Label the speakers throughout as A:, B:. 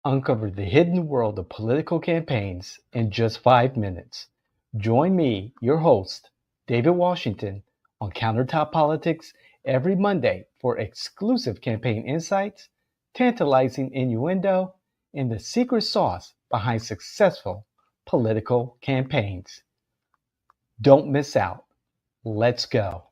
A: Uncover the hidden world of political campaigns in just 5 minutes. Join me, your host, David Washington, on Countertop Politics every Monday for exclusive campaign insights, tantalizing innuendo, and the secret sauce behind successful political campaigns. Don't miss out. Let's go.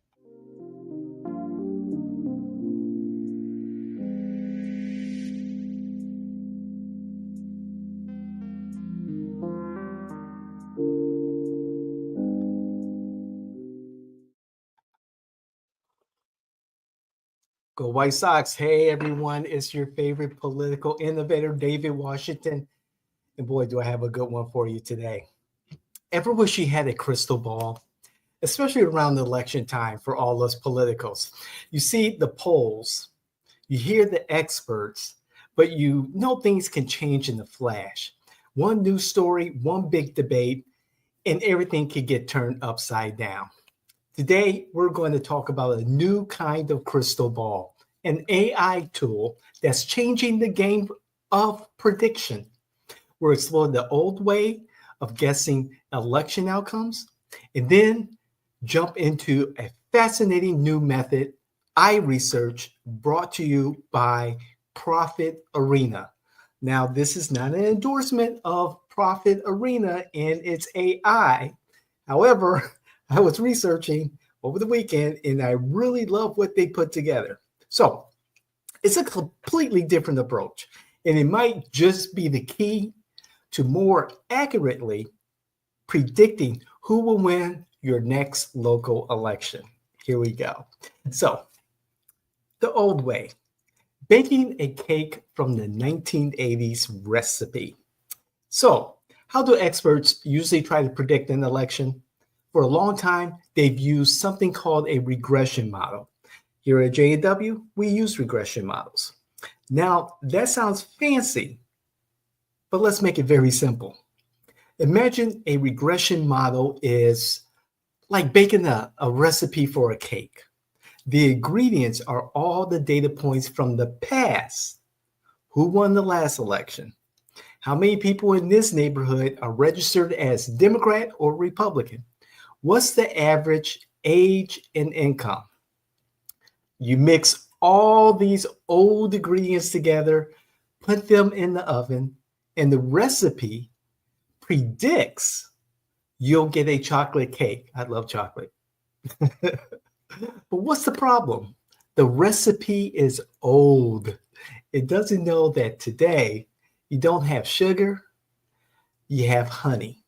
B: Go White Sox. Hey, everyone. It's your favorite political innovator, David Washington. And boy, do I have a good one for you today. Ever wish you had a crystal ball, especially around the election time for all us politicals? You see the polls, you hear the experts, but you know things can change in a flash. One news story, one big debate, and everything can get turned upside down. Today, we're going to talk about a new kind of crystal ball, an AI tool that's changing the game of prediction. We're exploring the old way of guessing election outcomes and then jump into a fascinating new method I researched brought to you by Profit Arena. Now, this is not an endorsement of Profit Arena and its AI. However, I was researching over the weekend and I really love what they put together. So it's a completely different approach, and it might just be the key to more accurately predicting who will win your next local election. Here we go. So, the old way, baking a cake from the 1980s recipe. So, how do experts usually try to predict an election? For a long time, they've used something called a regression model. Here at JW, we use regression models. Now, that sounds fancy, but let's make it very simple. Imagine a regression model is like baking a recipe for a cake. The ingredients are all the data points from the past. Who won the last election? How many people in this neighborhood are registered as Democrat or Republican? What's the average age and income? You mix all these old ingredients together, put them in the oven, and the recipe predicts you'll get a chocolate cake. I love chocolate. But what's the problem? The recipe is old. It doesn't know that today you don't have sugar, you have honey.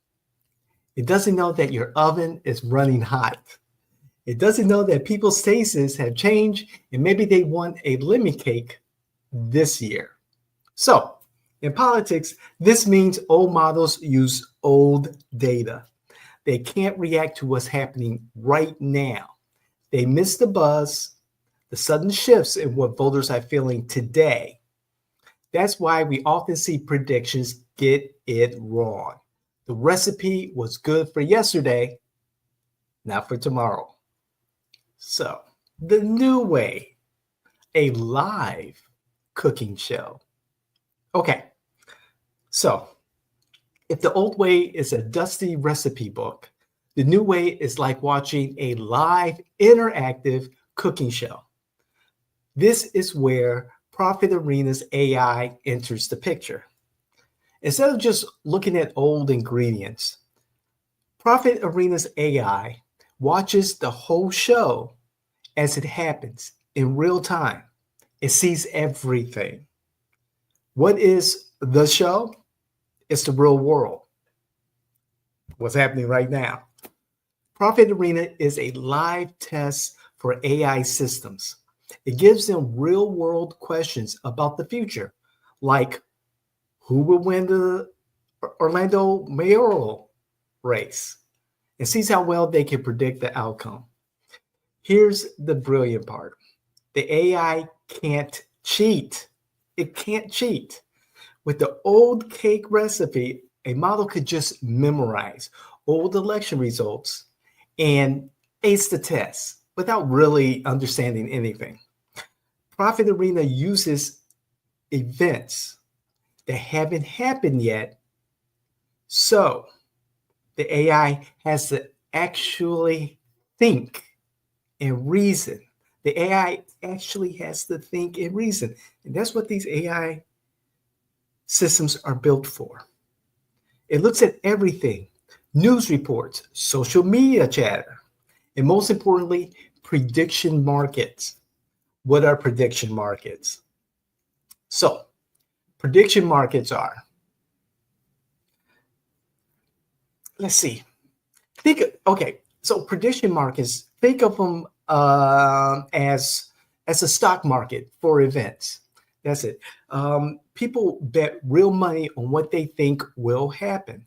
B: It doesn't know that your oven is running hot. It doesn't know that people's tastes have changed and maybe they want a lemon cake this year. So, in politics, this means old models use old data. They can't react to what's happening right now. They miss the buzz, the sudden shifts in what voters are feeling today. That's why we often see predictions get it wrong. The recipe was good for yesterday, not for tomorrow. So, the new way, a live cooking show. Okay, so if the old way is a dusty recipe book, the new way is like watching a live interactive cooking show. This is where Profit Arena's AI enters the picture. Instead of just looking at old ingredients, Profit Arena's AI watches the whole show as it happens in real time. It sees everything. What is the show? It's the real world. What's happening right now? Profit Arena is a live test for AI systems. It gives them real world questions about the future, like who will win the Orlando mayoral race, and sees how well they can predict the outcome. Here's the brilliant part. The AI can't cheat. It can't cheat. With the old cake recipe, a model could just memorize old election results and ace the test without really understanding anything. Profit Arena uses events. that haven't happened yet. So the AI has to actually think and reason. The AI actually has to think and reason. And that's what these AI systems are built for. It looks at everything: news reports, social media chatter, and most importantly, prediction markets. What are prediction markets? So, prediction markets are, let's see, okay, so prediction markets, think of them as a stock market for events. That's it. People bet real money on what they think will happen.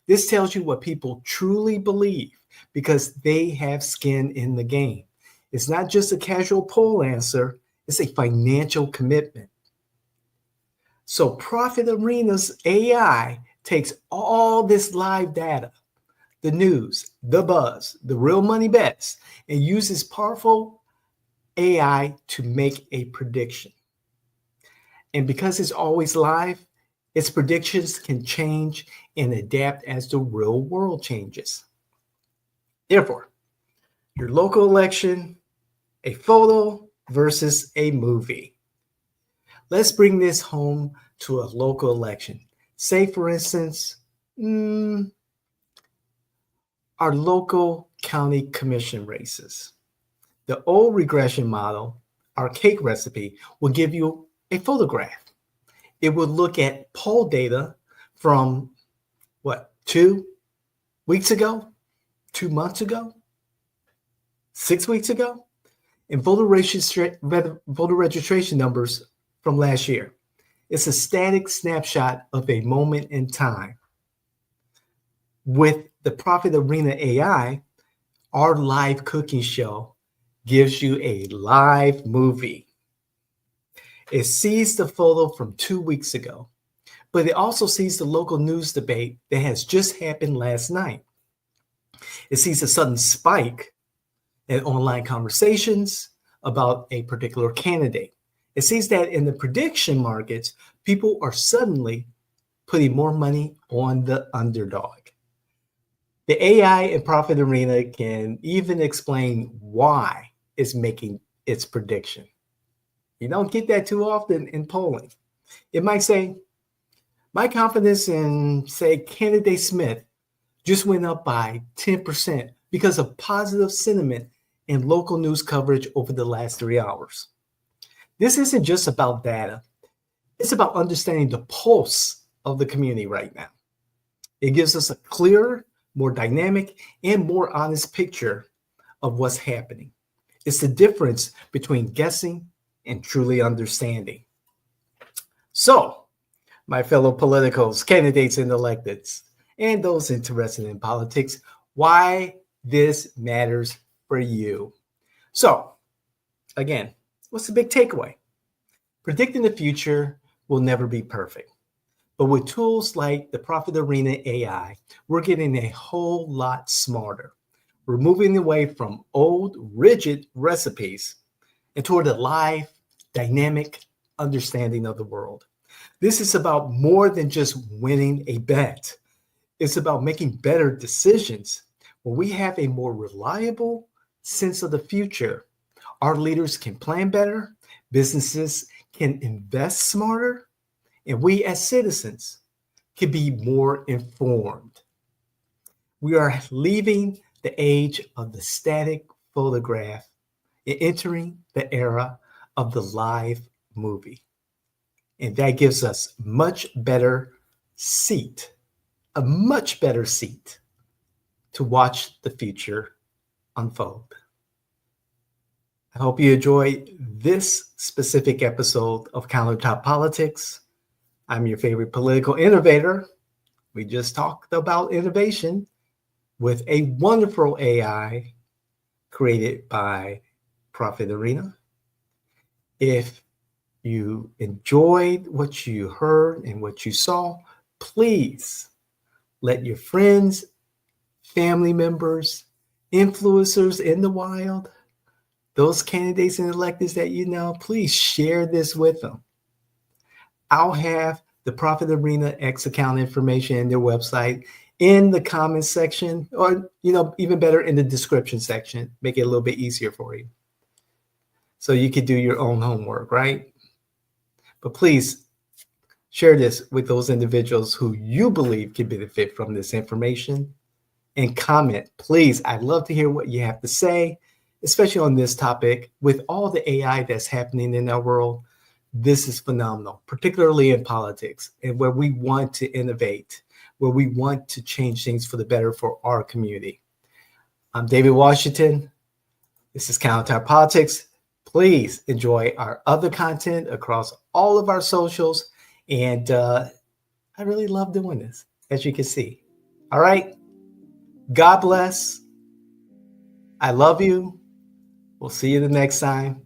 B: This tells you what people truly believe because they have skin in the game. It's not just a casual poll answer, it's a financial commitment. So Profit Arena's AI takes all this live data, the news, the buzz, the real money bets, and uses powerful AI to make a prediction. And because it's always live, its predictions can change and adapt as the real world changes. Therefore, your local election, a photo versus a movie. Let's bring this home to a local election. Say, for instance, our local county commission races. The old regression model, our cake recipe, will give you a photograph. It would look at poll data from 2 weeks ago, 2 months ago, 6 weeks ago, and voter registration numbers from last year. It's a static snapshot of a moment in time. With the Profit Arena AI, our live cooking show gives you a live movie. It sees the photo from 2 weeks ago, but it also sees the local news debate that has just happened last night. It sees a sudden spike in online conversations about a particular candidate. It sees that in the prediction markets, people are suddenly putting more money on the underdog. The AI in Profit Arena can even explain why it's making its prediction. You don't get that too often in polling. It might say, my confidence in, say, candidate Smith just went up by 10% because of positive sentiment in local news coverage over the last 3 hours. This isn't just about data. It's about understanding the pulse of the community right now. It gives us a clearer, more dynamic, and more honest picture of what's happening. It's the difference between guessing and truly understanding. So, my fellow politicals, candidates and electeds, and those interested in politics, why this matters for you. So, again, what's the big takeaway? Predicting the future will never be perfect. But with tools like the Profit Arena AI, we're getting a whole lot smarter. We're moving away from old, rigid recipes and toward a live, dynamic understanding of the world. This is about more than just winning a bet. It's about making better decisions. When we have a more reliable sense of the future, our leaders can plan better, businesses can invest smarter, and we as citizens can be more informed. We are leaving the age of the static photograph and entering the era of the live movie. And that gives us a much better seat to watch the future unfold. I hope you enjoy this specific episode of Countertop Politics. I'm your favorite political innovator. We just talked about innovation with a wonderful AI created by Profit Arena. If you enjoyed what you heard and what you saw, please let your friends, family members, influencers in the wild, those candidates and electeds that you know, please share this with them. I'll have the Profit Arena X account information and their website in the comments section, or even better, in the description section. Make it a little bit easier for you, so you could do your own homework, right? But please share this with those individuals who you believe can benefit from this information, and comment, please. I'd love to hear what you have to say, especially on this topic. With all the AI that's happening in our world, this is phenomenal, particularly in politics, and where we want to innovate, where we want to change things for the better for our community. I'm David Washington. This is Countertop Politics. Please enjoy our other content across all of our socials. And I really love doing this, as you can see. All right. God bless. I love you. We'll see you the next time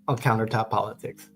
B: on Countertop Politics.